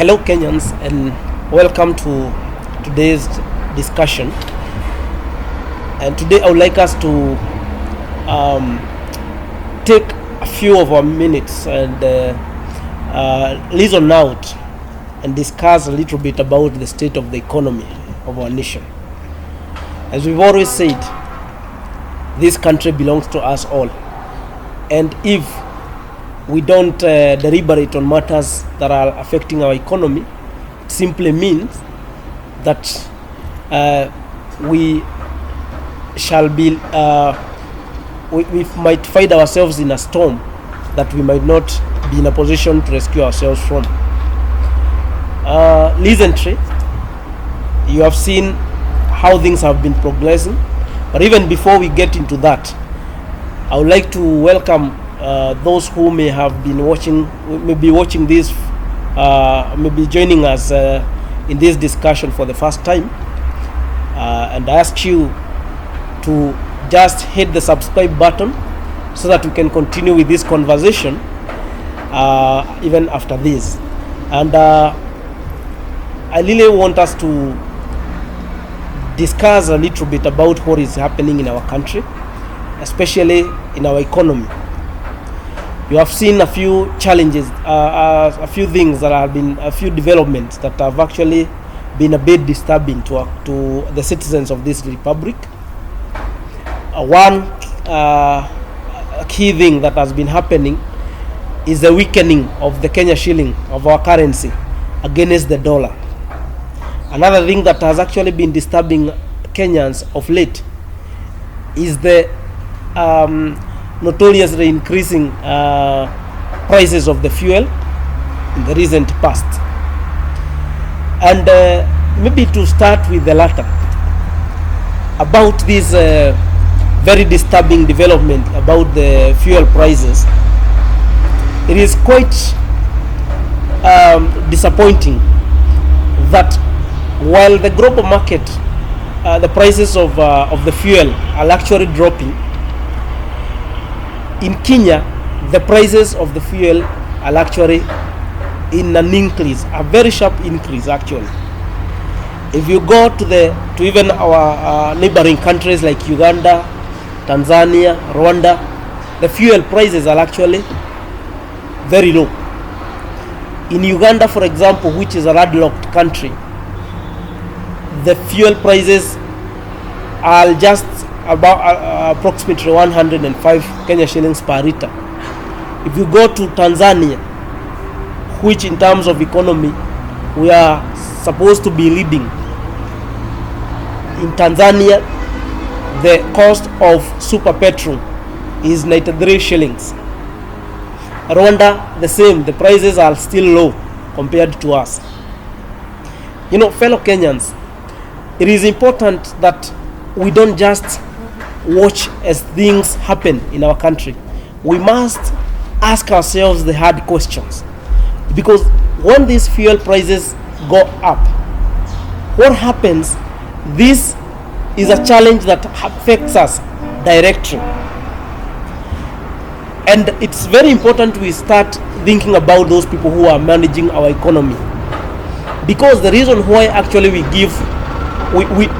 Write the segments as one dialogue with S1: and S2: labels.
S1: Hello, Kenyans, and welcome to today's discussion. And today, I would like us to take a few of our minutes and listen out and discuss a little bit about the state of the economy of our nation. As we've always said, this country belongs to us all, and if we don't deliberate on matters that are affecting our economy, it simply means that we shall be we might find ourselves in a storm that we might not be in a position to rescue ourselves from. Recently, you have seen how things have been progressing, but even before we get into that, I would like to welcome those who may have been watching, maybe watching this, maybe joining us in this discussion for the first time, and I ask you to just hit the subscribe button so that we can continue with this conversation even after this. And I really want us to discuss a little bit about what is happening in our country, especially in our economy. You have seen a few challenges, a few things that have been, a few developments that have actually been a bit disturbing to the citizens of this republic. One key thing that has been happening is the weakening of the Kenya shilling, of our currency, against the dollar. Another thing that has actually been disturbing Kenyans of late is the notoriously increasing prices of the fuel in the recent past. And maybe to start with the latter, about this very disturbing development about the fuel prices, it is quite disappointing that while the global market, the prices of the fuel are actually dropping, in Kenya, the prices of the fuel are actually in an increase, a very sharp increase actually. If you go to even our neighboring countries like Uganda, Tanzania, Rwanda, the fuel prices are actually very low. In Uganda, for example, which is a landlocked country, the fuel prices are just about approximately 105 Kenya shillings per liter. If you go to Tanzania, which in terms of economy we are supposed to be leading, in Tanzania the cost of super petrol is 93 shillings. Rwanda the same, the prices are still low compared to us. You know, fellow Kenyans, it is important that we don't just watch as things happen in our country. We must ask ourselves the hard questions, because when these fuel prices go up, what happens? This is a challenge that affects us directly, and it's very important we start thinking about those people who are managing our economy, because the reason why actually we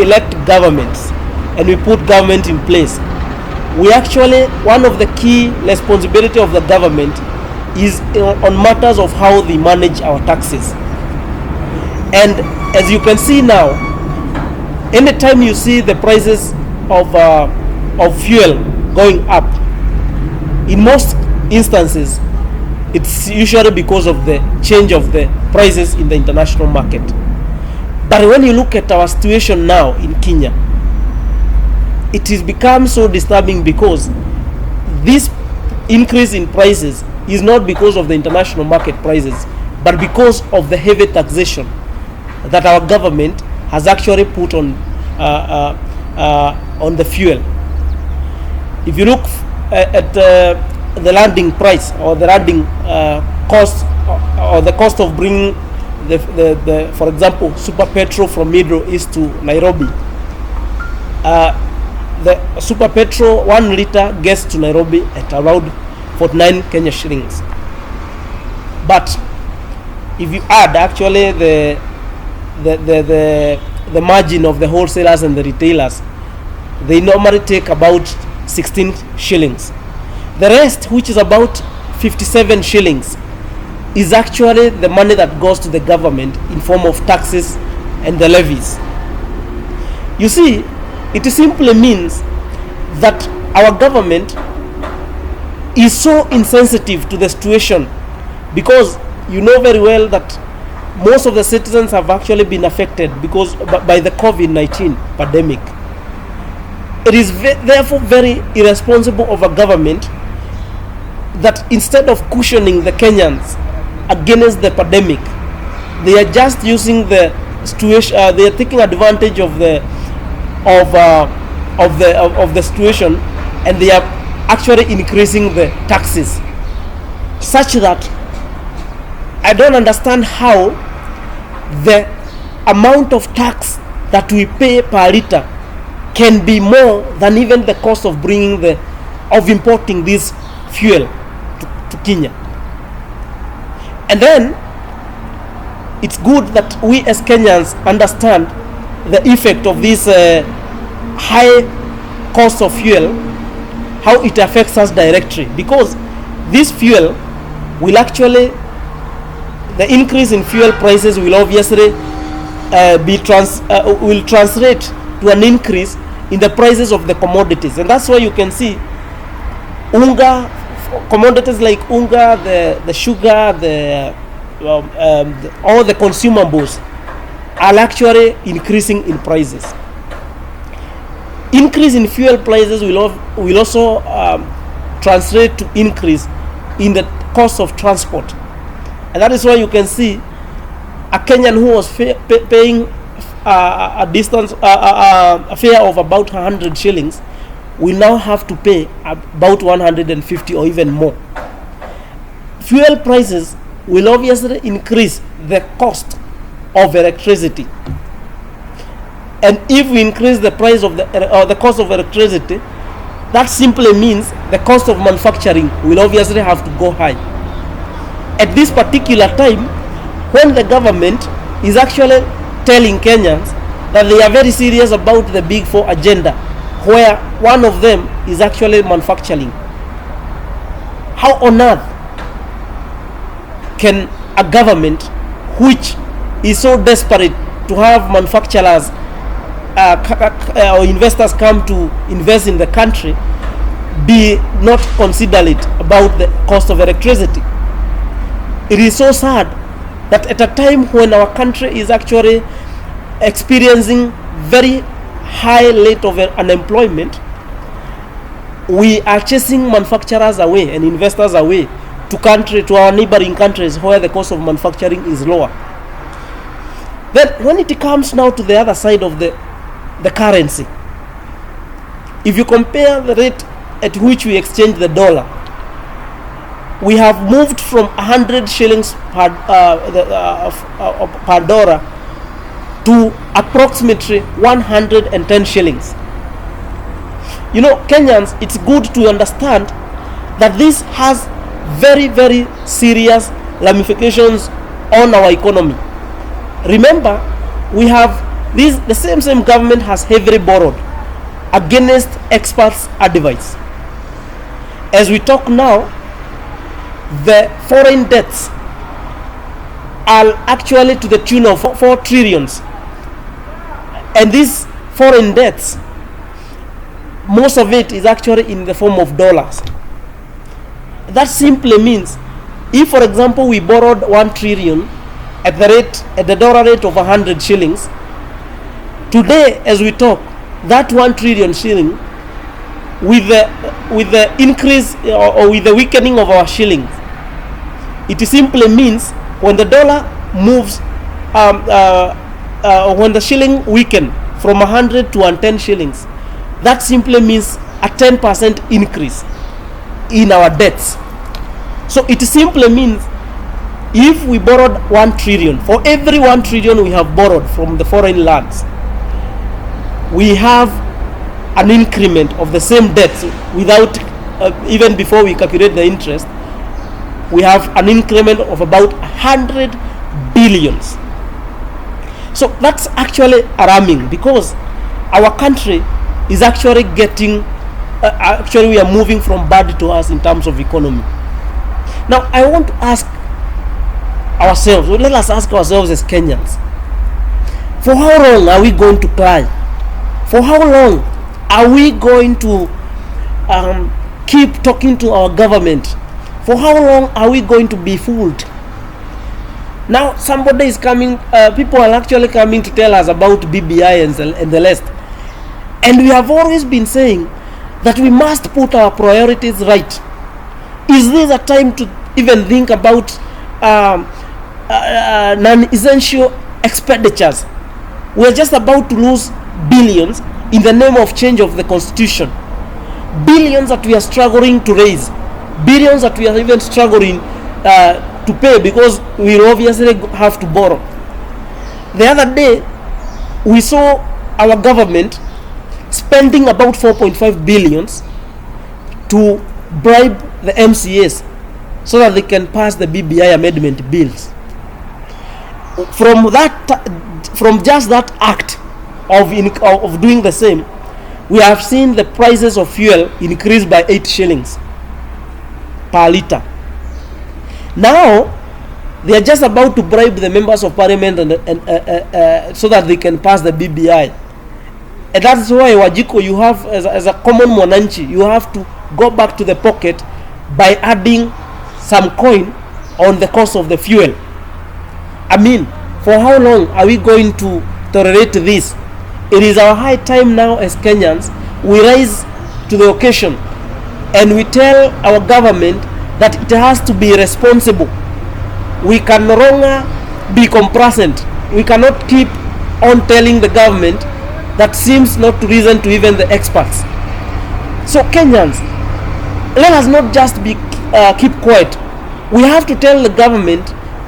S1: elect governments and we put government in place, we actually, one of the key responsibility of the government is on matters of how they manage our taxes. And as you can see now, anytime you see the prices of fuel going up, in most instances it's usually because of the change of the prices in the international market. But when you look at our situation now in Kenya, it has become so disturbing, because this increase in prices is not because of the international market prices, but because of the heavy taxation that our government has actually put on the fuel. If you look at the landing price, or the landing cost, or the cost of bringing the for example, super petrol from Middle East to Nairobi, the super petrol 1 liter gets to Nairobi at around 49 Kenya shillings. But if you add actually the margin of the wholesalers and the retailers, they normally take about 16 shillings. The rest, which is about 57 shillings, is actually the money that goes to the government in form of taxes and the levies. You see, it simply means that our government is so insensitive to the situation, because you know very well that most of the citizens have actually been affected because by the COVID-19 pandemic. It is therefore very irresponsible of a government that instead of cushioning the Kenyans against the pandemic, they are just using the situation. They are taking advantage of the situation, and they are actually increasing the taxes, such that I don't understand how the amount of tax that we pay per liter can be more than even the cost of importing this fuel to Kenya. And then it's good that we as Kenyans understand the effect of this high cost of fuel, how it affects us directly, because this fuel will actually, the increase in fuel prices will obviously will translate to an increase in the prices of the commodities. And that's why you can see unga, commodities like unga, the sugar, all the consumables are actually increasing in prices. Increase in fuel prices will also translate to increase in the cost of transport. And that is why you can see a Kenyan who was paying a fare of about 100 shillings will now have to pay about 150 or even more. Fuel prices will obviously increase the cost of electricity. And if we increase the price of the cost of electricity, that simply means the cost of manufacturing will obviously have to go high. At this particular time, when the government is actually telling Kenyans that they are very serious about the Big Four agenda, where one of them is actually manufacturing, how on earth can a government which is so desperate to have manufacturers or investors come to invest in the country be not considerate about the cost of electricity? It is so sad that at a time when our country is actually experiencing very high rate of unemployment, we are chasing manufacturers away and investors away to our neighboring countries where the cost of manufacturing is lower. Then when it comes now to the other side of the currency, if you compare the rate at which we exchange the dollar, we have moved from 100 shillings per dollar to approximately 110 shillings. You know, Kenyans, it's good to understand that this has very, very serious ramifications on our economy. Remember, we have the same government has heavily borrowed against experts' advice. As we talk now, the foreign debts are actually to the tune of 4 trillions. And these foreign debts, most of it is actually in the form of dollars. That simply means, if for example we borrowed 1 trillion at the dollar rate of 100 shillings, today as we talk, that 1 trillion shilling, with the increase or with the weakening of our shillings, it simply means when the dollar moves, when the shilling weaken from 100 to 110 shillings, that simply means a 10% increase in our debts. So it simply means if we borrowed 1 trillion, for every 1 trillion we have borrowed from the foreign lands, we have an increment of the same debts without even before we calculate the interest. We have an increment of about $100 billions. So that's actually alarming, because our country is actually getting actually we are moving from bad to worse in terms of economy. Now I want to ask ourselves, let us ask ourselves as Kenyans, for how long are we going to cry? For how long are we going to keep talking to our government? For how long are we going to be fooled? Now somebody is coming, people are actually coming to tell us about BBI and the rest. And we have always been saying that we must put our priorities right. Is this a time to even think about non-essential expenditures? We're just about to lose billions in the name of change of the constitution. Billions that we are struggling to raise. Billions that we are even struggling to pay, because we obviously have to borrow. The other day, we saw our government spending about 4.5 billions to bribe the MCAs so that they can pass the BBI amendment bills. From just that act of doing the same, we have seen the prices of fuel increase by 8 shillings per litre. Now they are just about to bribe the members of parliament and so that they can pass the BBI. And that's why, Wajiko, you have, as a common mwananchi, you have to go back to the pocket by adding some coin on the cost of the fuel. I mean, for how long are we going to tolerate this? It is our high time now as Kenyans, we rise to the occasion and we tell our government that it has to be responsible. We can no longer be complacent. We cannot keep on telling the government that seems not to reason to even the experts. So Kenyans, let us not just keep quiet. We have to tell the government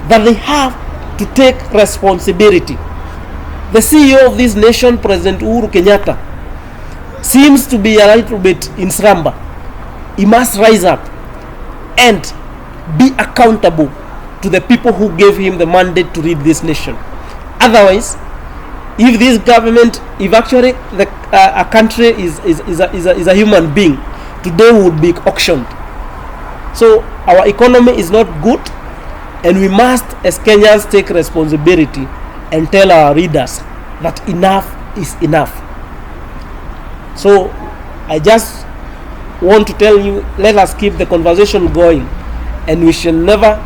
S1: that they have to take responsibility. The CEO of this nation, President Uhuru Kenyatta, seems to be a little bit in slumber. He must rise up and be accountable to the people who gave him the mandate to lead this nation. Otherwise, if this government, if actually a country is a human being, today would be auctioned. So our economy is not good, and we must, as Kenyans, take responsibility and tell our readers that enough is enough. So I just want to tell you, let us keep the conversation going, and we shall never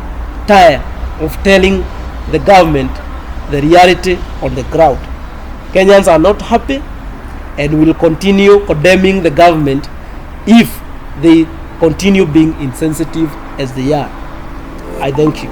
S1: tire of telling the government the reality on the ground. Kenyans are not happy and will continue condemning the government if they continue being insensitive as they are. I thank you.